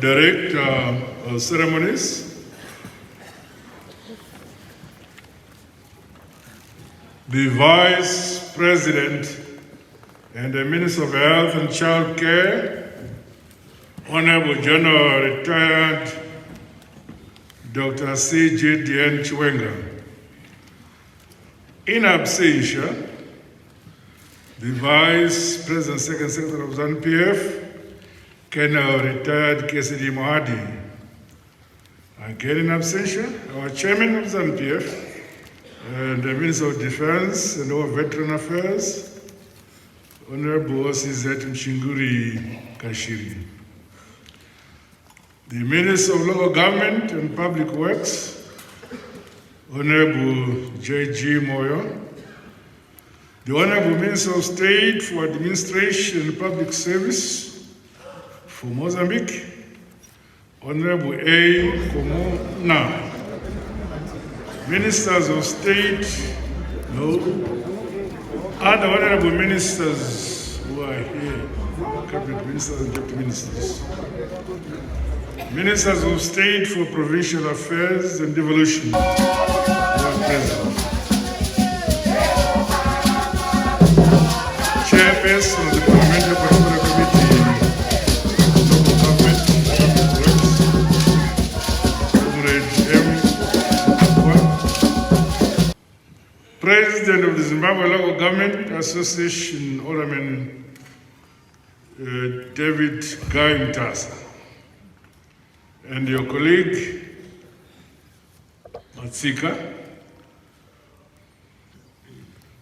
Director of Ceremonies, the Vice President and the Minister of Health and Child Care, Honorable General Retired Dr. C.G.D.N. Chiwenga. In absentia, the Vice President, Second Secretary of ZANU-PF, Colonel Retired KCD Mohadi. Again in absentia, our Chairman of ZANU-PF, and the Minister of Defense and our Veteran Affairs, Honorable Osizet Mshinguri Kashiri. The Minister of Local Government and Public Works, Honorable J.G. Moyo. The Honorable Minister of State for Administration and Public Service for Mozambique, Honorable A. Komona. Ministers of State, no. Other Honorable Ministers who are here, Cabinet Ministers and Deputy Ministers. Ministers of State for Provincial Affairs and Devolution who are present. Chairperson of the Parliamentary Particular Committee on Local Government Works, President of the Zimbabwe Local Government Association, Alderman David Guy Mtasa, and your colleague, Matsika,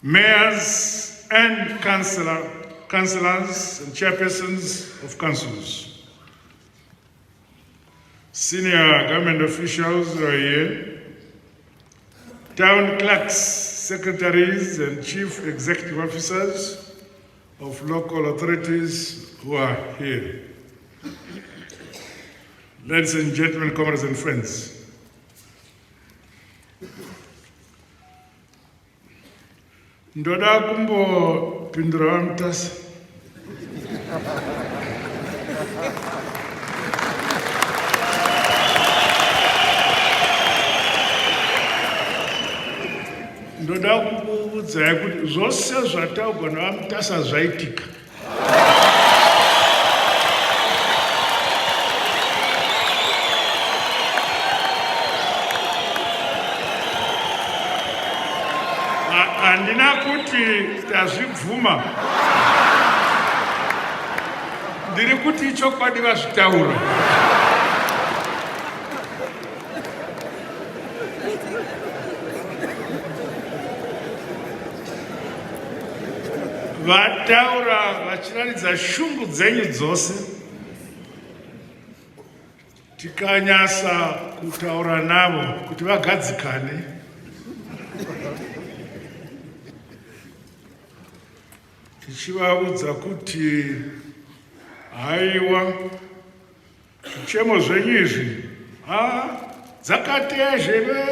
mayors and councillors and chairpersons of councils, senior government officials who are here, town clerks, secretaries, and chief executive officers of local authorities who are here. Ladies and gentlemen, comrades and friends, ndoda kumbopindura Mtasa. Ndoda kumbudza kuti zvose zvataurwa naMtasa zvaitika. Handina kuti tazvibvuma, ndiri kuti chokwadi vazvitaura. Vataura vachiratidza shungu dzenyu dzose, tikanyasa kutaura navo kuti vagadzikane. Tichivaudza kuti haiwa zvichemo zvenyu izvi dzakateya zheve.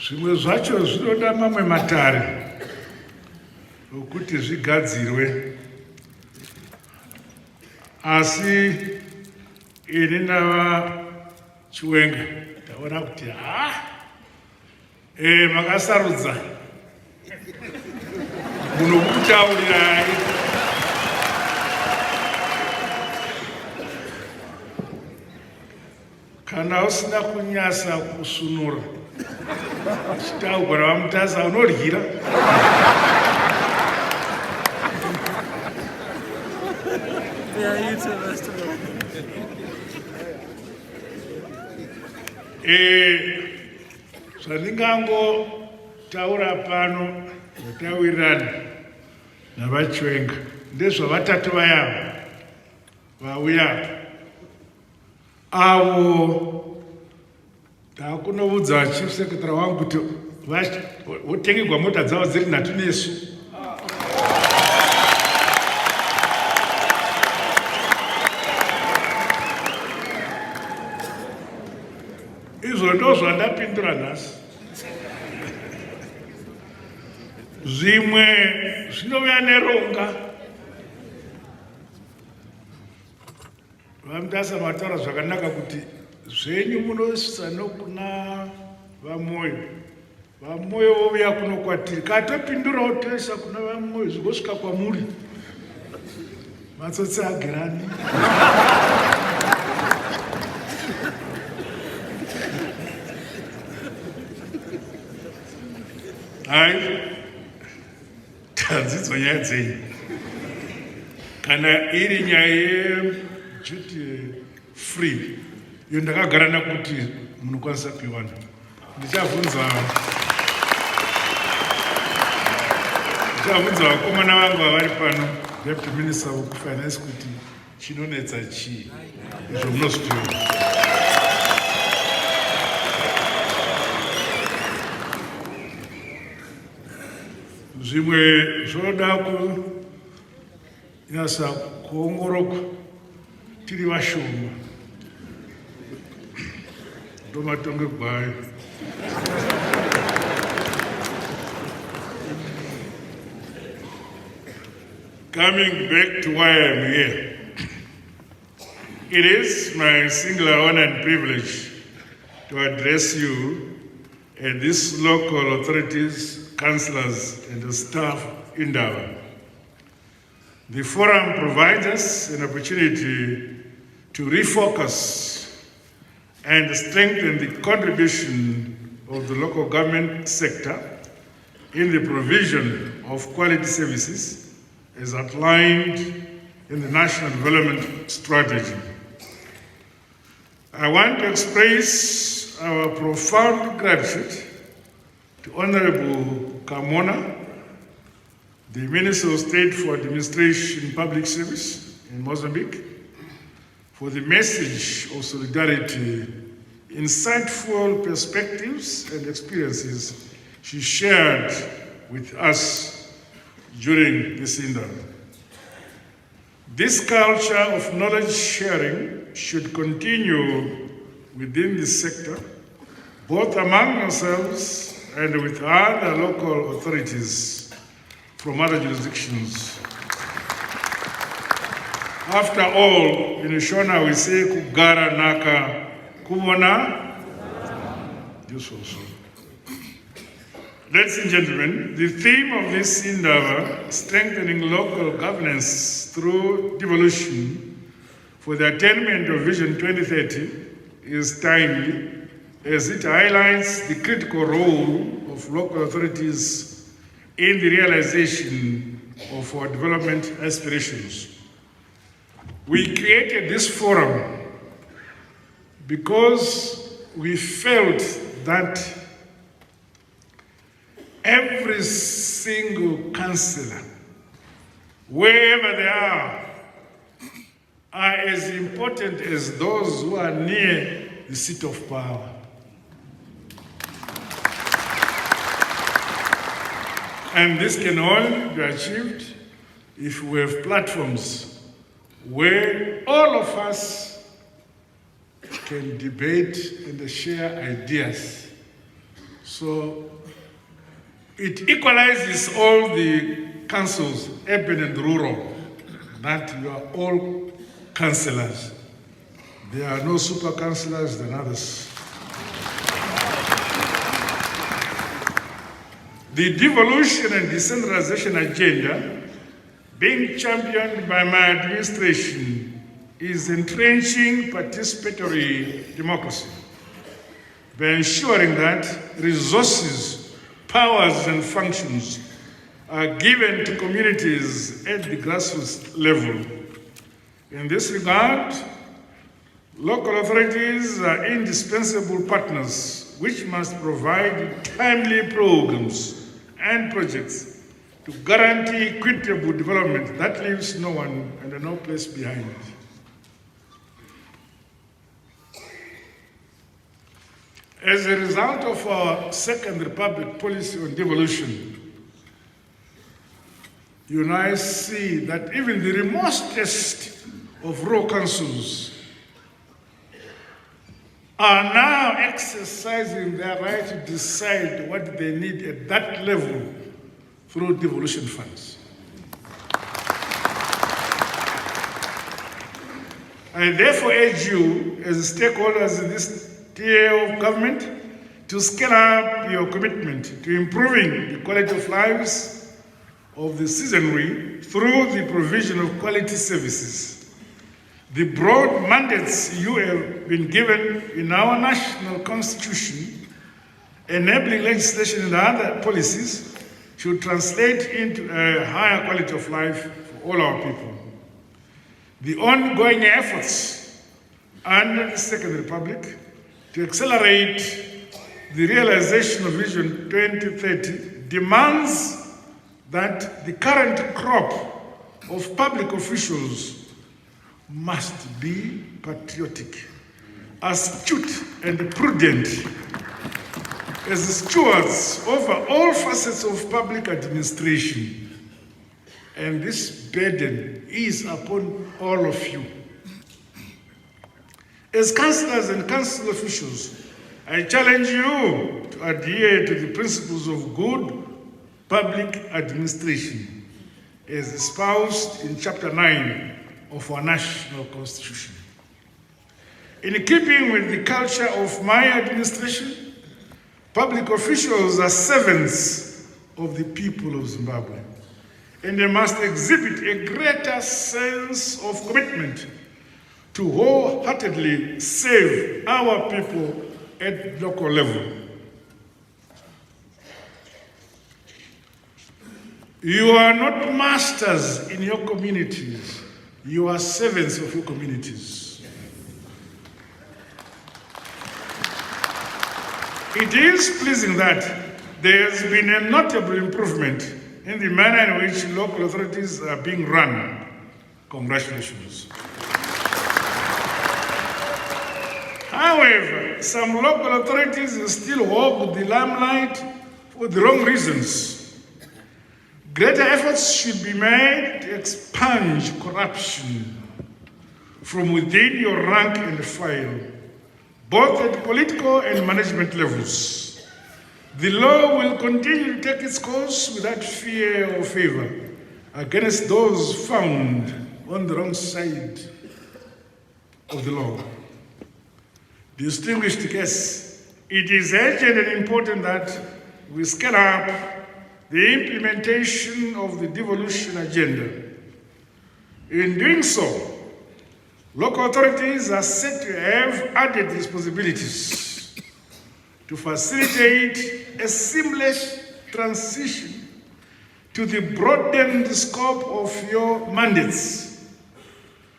Zvimwe zvacho zvinoda mamwe matare okuti zvigadzirwe, asi ini nava Chiwenga taona kuti makasarudza munokutaurirai. Kana usina kunyasa kusunura chitaurwa naMtasa unoryira. Zvandingangotaura pano ndataurirana navaChiwenga ndezvavatatu vayavo vauya avo takunoudza chief secretary wangu kuti votengerwa mota dzavo dziri nhatu nesu. Izvo ndo zvandapindura nhasi. zvimwe zvinova neronga. Vamutasa mataura zvakanaka kuti zvenyu munosvitsa nokuna vamoyo. Vamoyo vouya kuno kwatiri. Katopindurawo tesa kuna vamoyo zvigosvika kwamuri. Matsotsi agirani. Hai, tadzidzo nyaya dzenyu. Kana iri nyaya duty free, iyo ndakagara nakuti munokwanisa kuiwana. Ndichabvunza vakomana vangu vari pano, Deputy Minister of Finance, kuti chinonetsa chii, izvo munozviziva. Zvimwe zvoda kunyasa kuongororwa tiri vashoma. Ndomatonge gwayo. Coming back to why I'm here, it is my singular honor and privilege to address you and these local authorities, councillors, and the staff in Dawa. The forum provides us an opportunity to refocus and strengthen the contribution of the local government sector in the provision of quality services as outlined in the National Development Strategy. I want to express our profound gratitude to Honorable Kamona, the Minister of State for Administration and Public Service in Mozambique, for the message of solidarity, insightful perspectives and experiences she shared with us during this interview. This culture of knowledge sharing should continue within the sector, both among ourselves and with other local authorities from other jurisdictions. After all, in Shona we say kugara naka kubona. This also. Ladies and gentlemen, the theme of this endeavor, strengthening local governance through devolution for the attainment of Vision 2030, is timely as it highlights the critical role of local authorities in the realization of our development aspirations. We created this forum because we felt that every single councillor, wherever they are as important as those who are near the seat of power. And this can only be achieved if we have platforms where all of us can debate and share ideas. So it equalizes all the councils, urban and rural, that you are all councillors. There are no super councillors than others. The devolution and decentralization agenda being championed by my administration is entrenching participatory democracy by ensuring that resources, powers and functions are given to communities at the grassroots level. In this regard, local authorities are indispensable partners which must provide timely programs and projects to guarantee equitable development that leaves no one and no place behind. As a result of our Second Republic policy on devolution, you now see that even the remotest of rural councils are now exercising their right to decide what they need at that level through devolution funds. I therefore urge you, as stakeholders in this tier of government, to scale up your commitment to improving the quality of lives of the citizenry through the provision of quality services. The broad mandates you have been given in our national constitution, enabling legislation and other policies, should translate into a higher quality of life for all our people. The ongoing efforts under the Second Republic to accelerate the realization of Vision 2030 demands that the current crop of public officials must be patriotic, astute and prudent as stewards over all facets of public administration. And this burden is upon all of you. As councillors and council officials, I challenge you to adhere to the principles of good public administration as espoused in Chapter 9 of our national constitution. In keeping with the culture of my administration, public officials are servants of the people of Zimbabwe, and they must exhibit a greater sense of commitment to wholeheartedly serve our people at local level. You are not masters in your communities, you are servants of your communities. It is pleasing that there has been a notable improvement in the manner in which local authorities are being run. Congratulations. However, some local authorities still hog the limelight for the wrong reasons. Greater efforts should be made to expunge corruption from within your rank and file, both at political and management levels. The law will continue to take its course without fear or favor against those found on the wrong side of the law. Distinguished guests, it is urgent and important that we scale up the implementation of the devolution agenda. In doing so, local authorities are set to have added responsibilities to facilitate a seamless transition to the broadened scope of your mandates,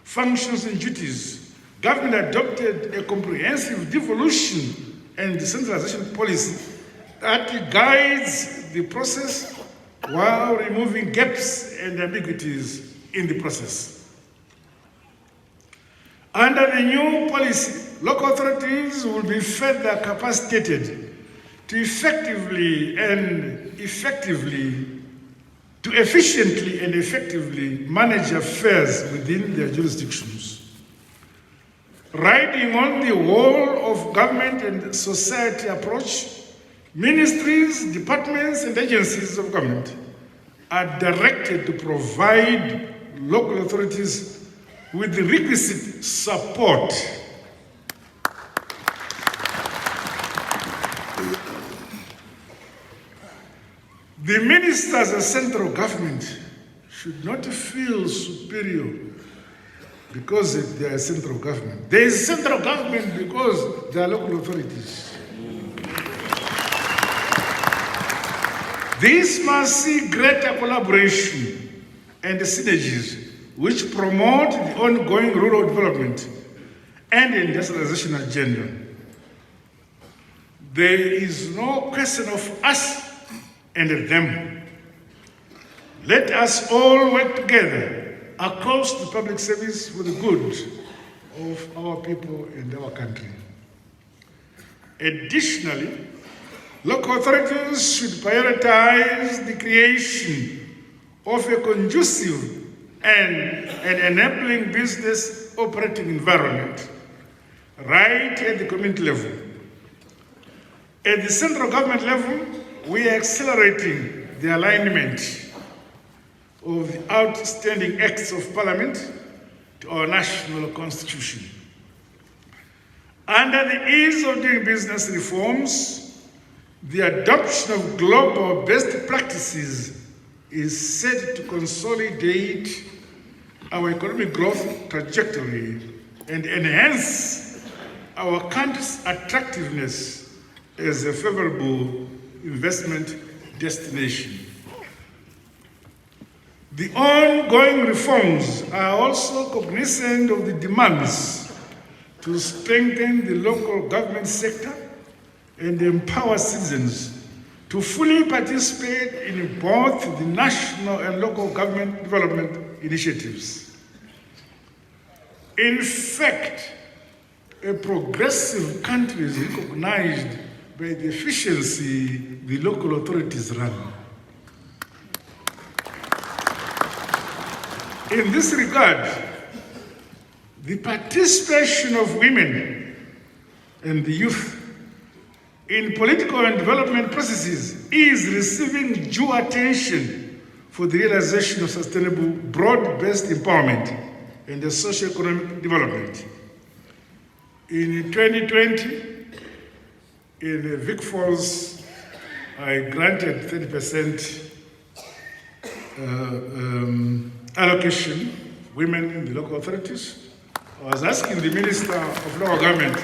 functions and duties. Government adopted a comprehensive devolution and decentralization policy that guides the process while removing gaps and ambiguities in the process. Under the new policy, local authorities will be further capacitated to efficiently and effectively manage affairs within their jurisdictions. Riding on the whole of government and society approach, ministries, departments, and agencies of government are directed to provide local authorities with the requisite support the ministers of central government should not feel superior because they are central government. There is central government because they are local authorities. This must see greater collaboration and synergies which promote the ongoing rural development and industrialization agenda. There is no question of us and them. Let us all work together across the public service for the good of our people and our country. Additionally, local authorities should prioritize the creation of a conducive and an enabling business operating environment right at the community level. At the central government level, we are accelerating the alignment of the outstanding acts of Parliament to our national constitution. Under the ease of doing business reforms, the adoption of global best practices is set to consolidate our economic growth trajectory and enhance our country's attractiveness as a favorable investment destination. The ongoing reforms are also cognizant of the demands to strengthen the local government sector and empower citizens to fully participate in both the national and local government development initiatives. In fact, a progressive country is recognized by the efficiency the local authorities run. In this regard, the participation of women and the youth in political and development processes is receiving due attention for the realization of sustainable, broad-based empowerment and the socio-economic development. In 2020, in Vic Falls, I granted 30% allocation women in the local authorities. I was asking the Minister of Local Government,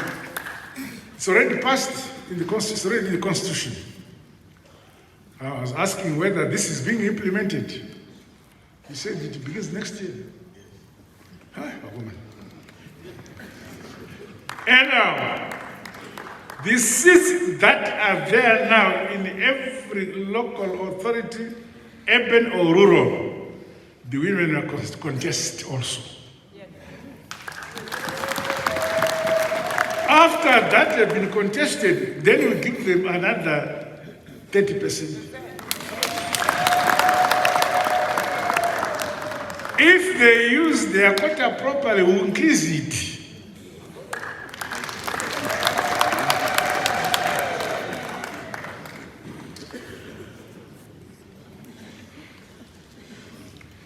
it's already passed in the Constitution, it's already in the Constitution. I was asking whether this is being implemented. He said it begins next year. Hi, a woman. And now, the seats that are there now in every local authority, urban or rural, the women are contest also. Yes. After that have been contested, then we give them another 30%. If they use their quota properly, we'll increase it.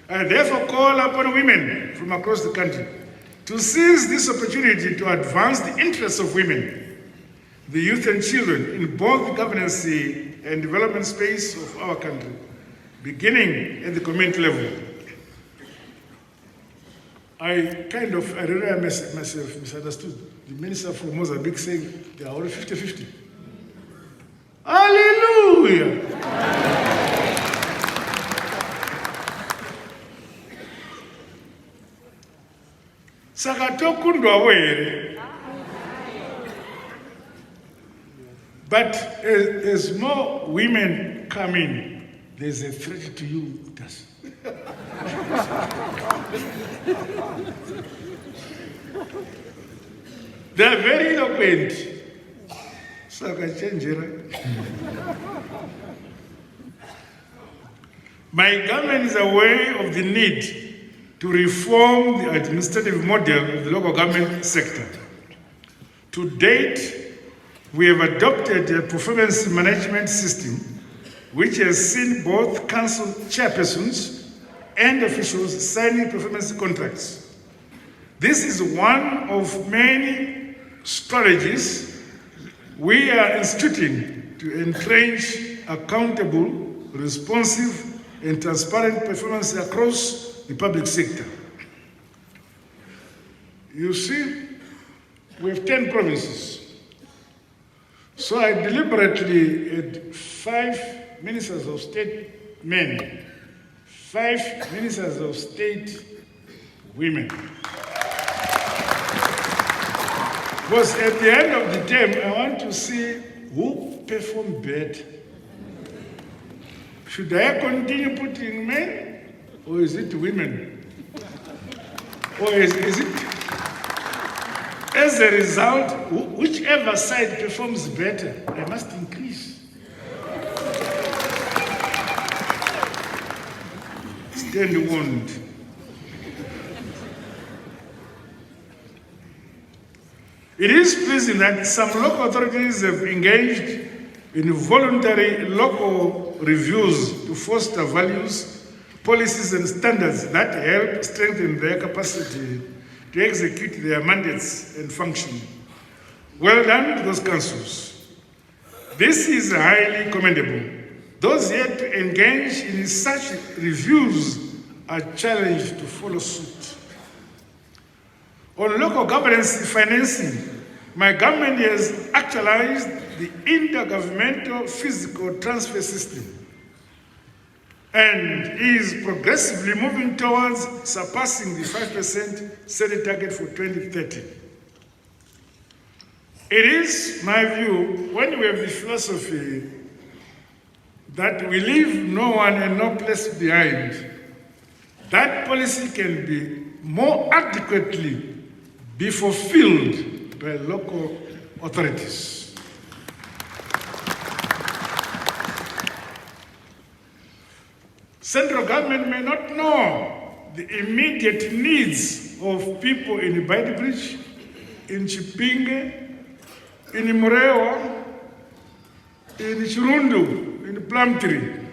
I therefore call upon women from across the country to seize this opportunity to advance the interests of women, the youth and children in both the governance and development space of our country, beginning at the community level. I really myself misunderstood the minister from Mozambique saying they are already 50-50. Hallelujah! But as more women come in, there's a threat to you. They're very eloquent. My government is aware of the need to reform the administrative model of the local government sector. To date, we have adopted a performance management system which has seen both council chairpersons and officials signing performance contracts. This is one of many strategies we are instituting to entrench accountable, responsive, and transparent performance across the public sector. You see, we have 10 provinces. So I deliberately had 5 ministers of state men, 5 ministers of state women. Because at the end of the term, I want to see who performed better. Should I continue putting men? Or is it women? Or is it, as a result, whichever side performs better, I must increase. Stand warned. It is pleasing that some local authorities have engaged in voluntary local reviews to foster values, policies and standards that help strengthen their capacity to execute their mandates and function. Well done to those councils. This is highly commendable. Those yet to engage in such reviews are challenged to follow suit. On local governance financing, my government has actualized the intergovernmental physical transfer system and is progressively moving towards surpassing the 5% set target for 2030. It is my view, when we have the philosophy that we leave no one and no place behind, that policy can be more adequately be fulfilled by local authorities. Central government may not know the immediate needs of people in Beitbridge, in Chipinge, in Murewa, in Chirundu, in Plumtree,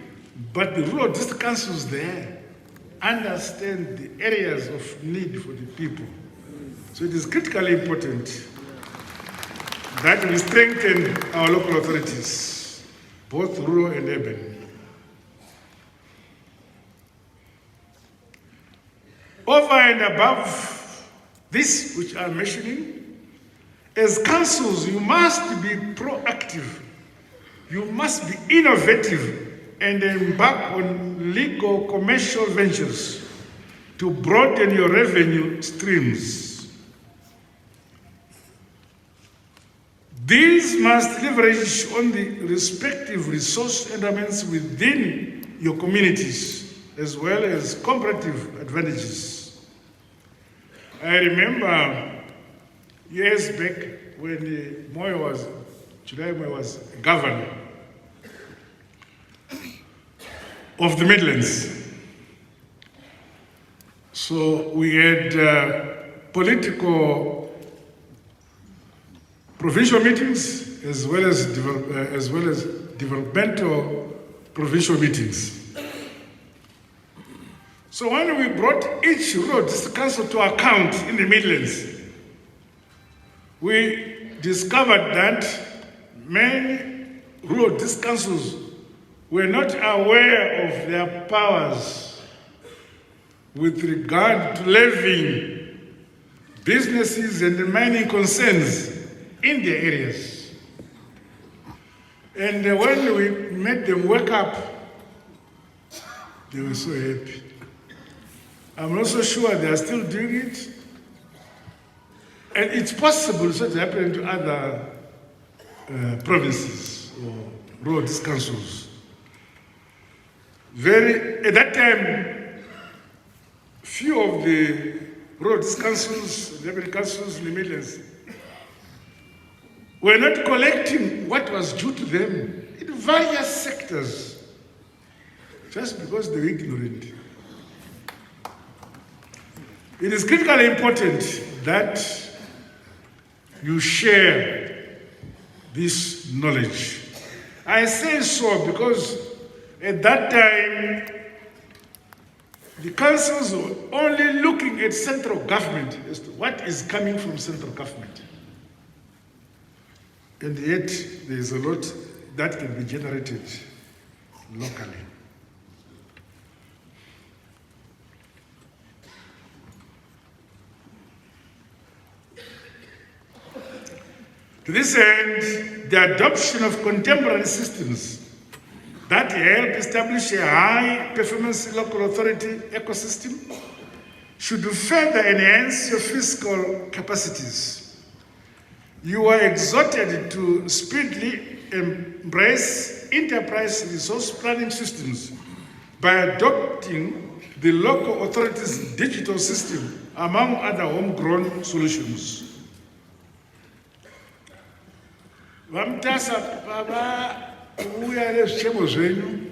but the rural district councils there understand the areas of need for the people. So it is critically important that we strengthen our local authorities, both rural and urban. Over and above this which I'm mentioning, as councils, you must be proactive. You must be innovative and embark on legal commercial ventures to broaden your revenue streams. These must leverage on the respective resource elements within your communities, as well as comparative advantages. I remember years back when July Moyo was governor of the Midlands. So we had political provincial meetings as well as developmental provincial meetings. So when we brought each rural district council to account in the Midlands, we discovered that many rural district councils were not aware of their powers with regard to levying businesses and mining concerns in their areas. And when we made them wake up, they were so happy. I'm not so sure they are still doing it. And it's possible such happening to other provinces or rural district councils. At that time, few of the rural district councils, the councils in the Midlands, were not collecting what was due to them in various sectors, just because they were ignorant. It is critically important that you share this knowledge. I say so because at that time, the councils were only looking at central government as to what is coming from central government. And yet, there is a lot that can be generated locally. To this end, the adoption of contemporary systems that help establish a high-performance local authority ecosystem should further enhance your fiscal capacities. You are exhorted to speedily embrace enterprise resource planning systems by adopting the local authority's digital system, among other homegrown solutions. Vamtasa baba uya lesemo zwenyu.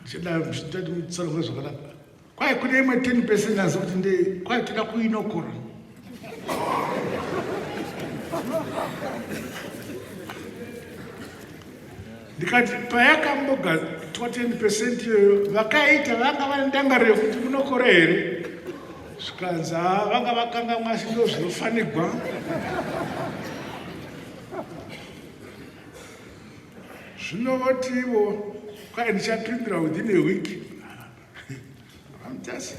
Jela mshitati mtsalo kwezo kalapa. Kwa kuna ima 10% nazo kuti nde kwa tuna kuinokora. Ndikati payakamboga 20% iyoyo vakaita vanga vane ndangariro kuti kunokora here, zvikanzi vanga vakanga mwasi ndo zvinofanirwa. Zvinovoti ivo kwai ndichapindura within a week. Hamtasi.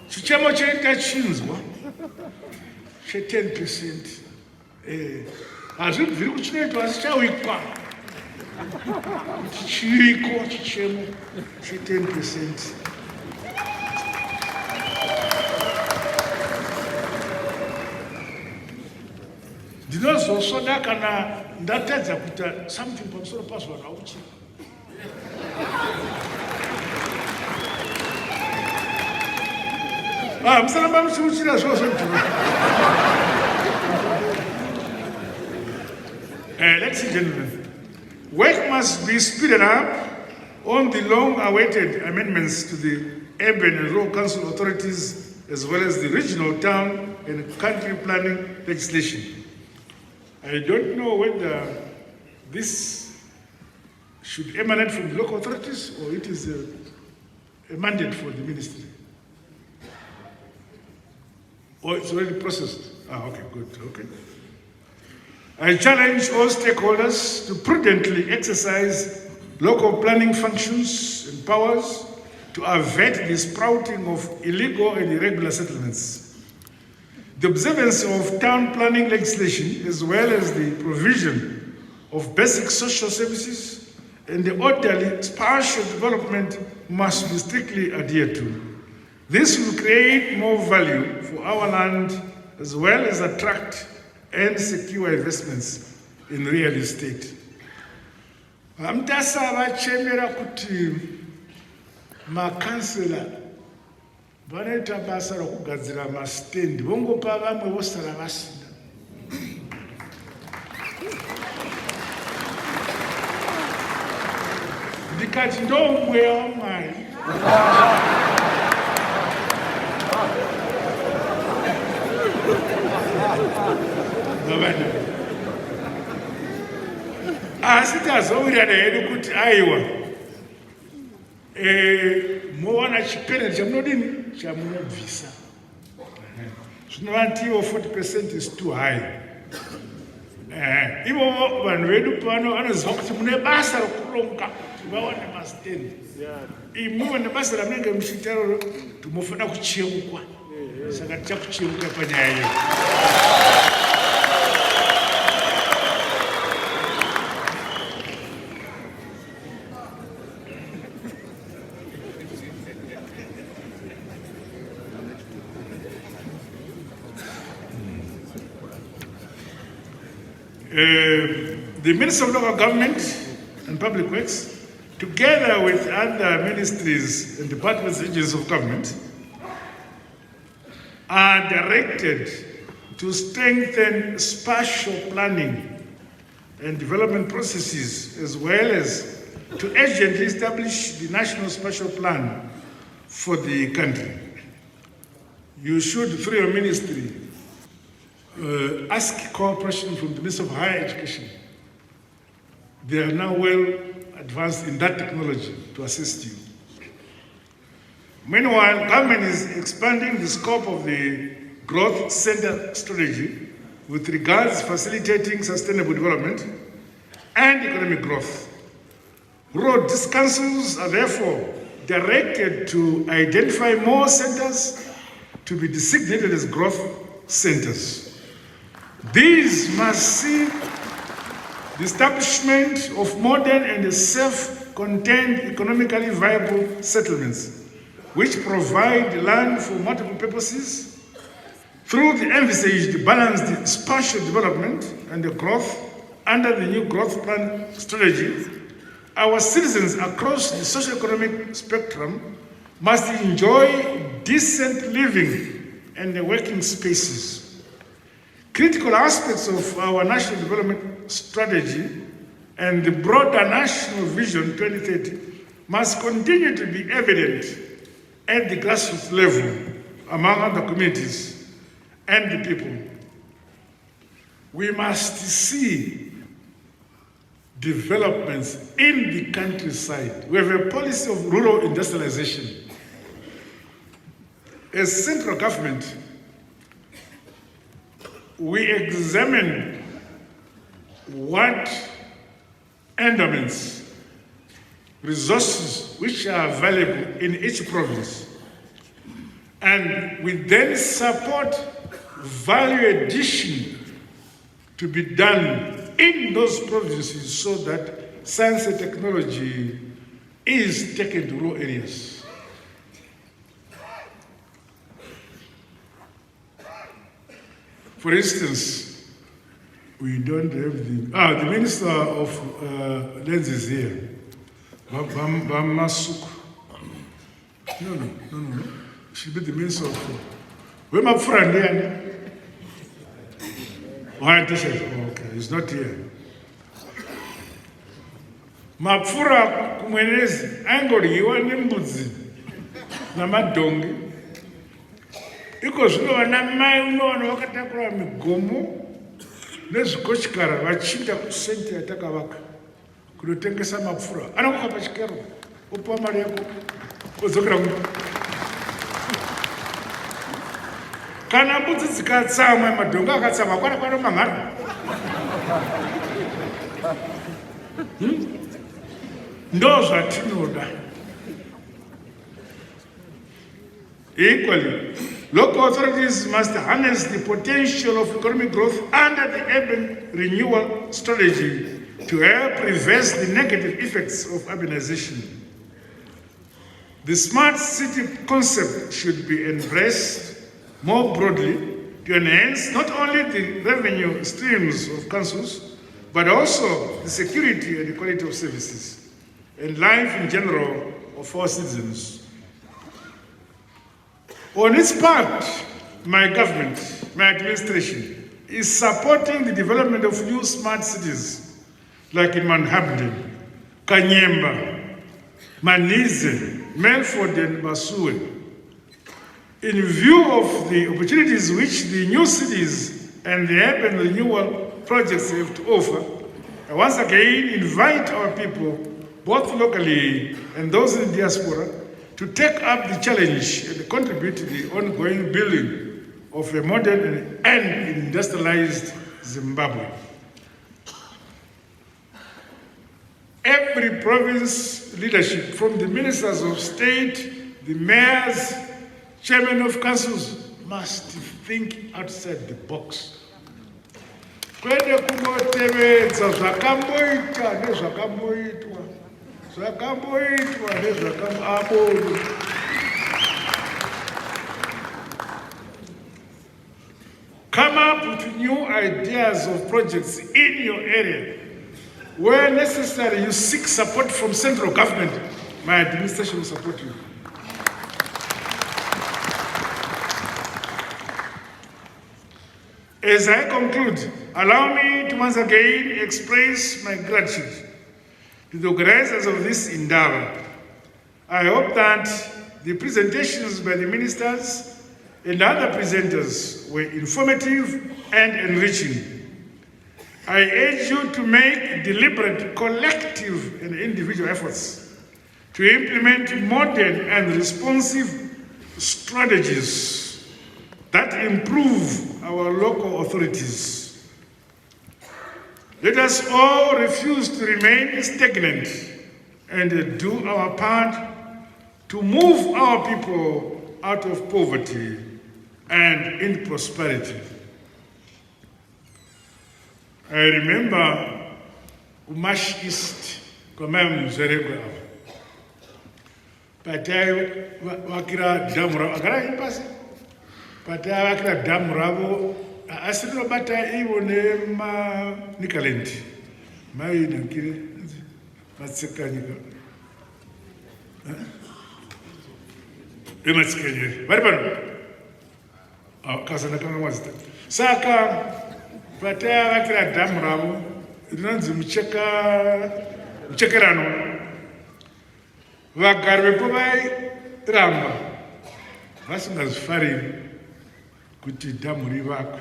Chichemo cheita chinzwa che10%. Hazvibviri kuchinoitwa asi chawikwa kuti chiriko chichemo che10%. Ndinozosvoda kana ndatadza kuita something pamusoro pazvo vanauchi. Musaramba muchiuchira zvozvo. Ladies and gentlemen, work must be speeded up on the long-awaited amendments to the urban and rural council authorities, as well as the regional town and country planning legislation. I don't know whether this should emanate from the local authorities or it is a mandate for the ministry. Or it's already processed. Okay, good, okay. I challenge all stakeholders to prudently exercise local planning functions and powers to avert the sprouting of illegal and irregular settlements. The observance of town planning legislation, as well as the provision of basic social services and the orderly spatial development, must be strictly adhered to. This will create more value for our land, as well as attract and secure investments in real estate. Hamtasa vachemera kuti makansela vanoita basa rokugadzira mastendi vongopa vamwe vosara vasina. Ndikati ndomweya waMwari. Asi tazowirirana hedu kuti aiwa mowana chipeneti chamunodini chamunobvisa. Zvinovantiwo 40% is too high. Ivo vanhu vedu pano vanoziva kuti mune basa rokuronga kuti vawane mastendi. Imwe nebasa ramunenge muchiita roro timofanira kuchemukwa. Saka tichakuchemuka panyaya iyo. The Minister of Local Government and Public Works, together with other ministries and departments and agencies of government, are directed to strengthen spatial planning and development processes, as well as to urgently establish the National Spatial Plan for the country. You should, through your ministry, ask cooperation from the Minister of Higher Education. They are now well advanced in that technology to assist you. Meanwhile, government is expanding the scope of the growth center strategy with regards to facilitating sustainable development and economic growth. Rural councils are therefore directed to identify more centers to be designated as growth centers. These must see the establishment of modern and self-contained economically viable settlements, which provide land for multiple purposes through the envisaged balanced spatial development and the growth under the new growth plan strategy. Our citizens across the socio-economic spectrum must enjoy decent living and working spaces. Critical aspects of our national development strategy and the broader National Vision 2030 must continue to be evident at the grassroots level among other communities and the people. We must see developments in the countryside. We have a policy of rural industrialization. As central government, we examine what endowments, resources which are available in each province, and we then support value addition to be done in those provinces so that science and technology is taken to rural areas. For instance, we don't have the Minister of Lands is here. Bamasuk. No. She'll be the Minister of where my friend there? Why okay, he's not here. Mapfura kumwenezi angoriwa nembudzi namadhongi. Iko zvinova mai unowana vakatakura migomo nezvikochikara vachinda kusenti yatakavaka kunotengesa mapfura. Anokupa pachikero, opa mari yako, odzokera kumba. Kana mbudzi dzikatsamwa madhongi akatsamwa kwana manhara. Ndo zvatinoda. Equally, local authorities must harness the potential of economic growth under the urban renewal strategy to help reverse the negative effects of urbanization. The smart city concept should be embraced more broadly to enhance not only the revenue streams of councils, but also the security and the quality of services and life in general of our citizens. On its part, my government, my administration, is supporting the development of new smart cities like in Manhattan, Kanyemba, Manize, Melford and Masue. In view of the opportunities which the new cities and the urban renewal projects have to offer, I once again invite our people, both locally and those in the diaspora, to take up the challenge and contribute to the ongoing building of a modern and industrialized Zimbabwe. Every province leadership, from the ministers of state, the mayors, chairmen of councils, must think outside the box. Kwende kungotevedza zvakamboita nezvakamboitwa. Come up with new ideas of projects in your area. Where necessary, you seek support from central government. My administration will support you. As I conclude, allow me to once again express my gratitude to the organizers of this endeavor. I hope that the presentations by the ministers and other presenters were informative and enriching. I urge you to make deliberate, collective and individual efforts to implement modern and responsive strategies that improve our local authorities. Let us all refuse to remain stagnant and do our part to move our people out of poverty and in prosperity. I remember Umash East, Kwamam Zeregwa. Patai Wakira Damra, Agara Impasi. Patai Wakira Damravo. Asino bata iwo ne ma nikalenti mai na kile matsekanyika matsekanyika bari kasa na kama wazita saka bata wakira damu rabo rinanzi mchekerano vagarwe po vai ramba vasingazifari kuti dhamu rivakwe.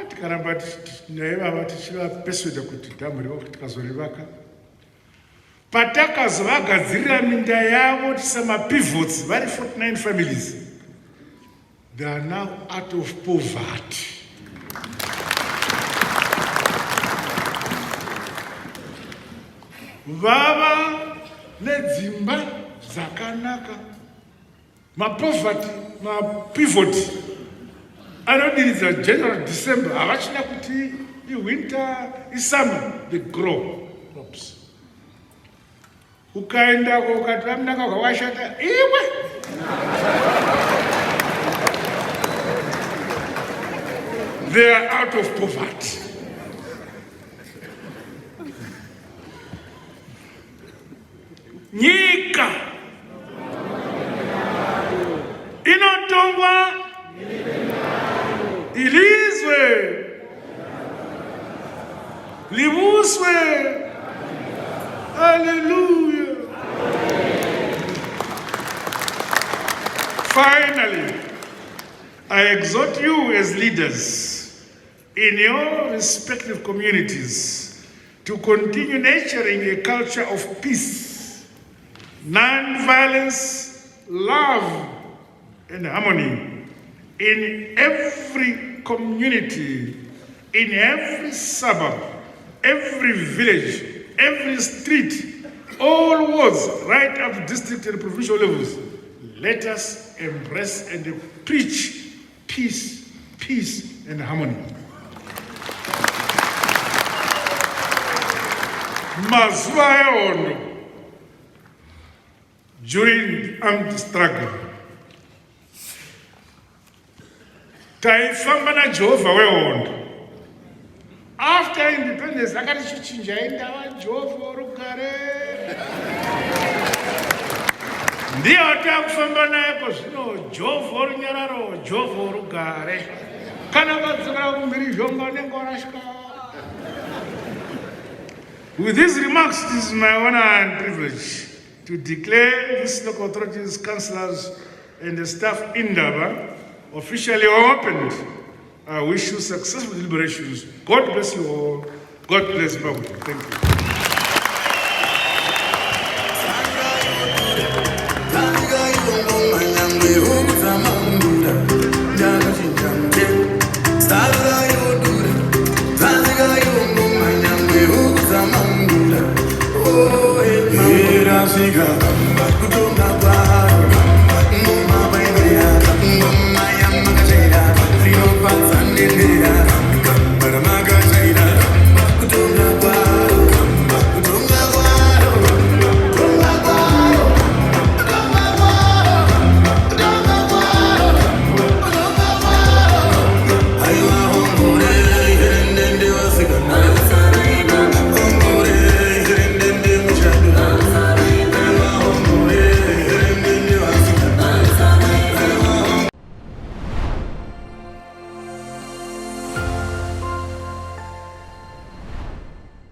Tikaramba naivava tichivapesweda kuti dhamu rivakwe tikazorivaka. Patakazovagadzirira minda yavo tisamapivots vari 49 families. They are now out of poverty. Vava nedzimba dzakanaka. Mapoverty, mapivot. Anodiridza January, December. Havachina kuti winter, summer, they grow crops. Ukaenda ukati Mnangagwa washata, iwe! They are out of poverty. Nyika inotongwa ilizwe libuswe. Hallelujah. Finally, I exhort you as leaders in your respective communities to continue nurturing a culture of peace, non-violence, love, and harmony in every community, in every suburb, every village, every street, all wards, right up to district and provincial levels. Let us embrace and preach peace, peace, and harmony. Mazuva eondo, during the armed struggle, taifamba na Jehovha weondo. After independence, akati chichinja indava Jehovha rugare. Ndiyo takufamba naye zvino Jehovha runyararo, Jehovha rugare. Kana vadzokera kumberi zvongo unenge warashika. With these remarks, it is my honor and privilege to declare these local authorities, councillors, and the staff in Ndaba officially opened. I wish you successful deliberations. God bless you all. God bless Zimbabwe. Thank you.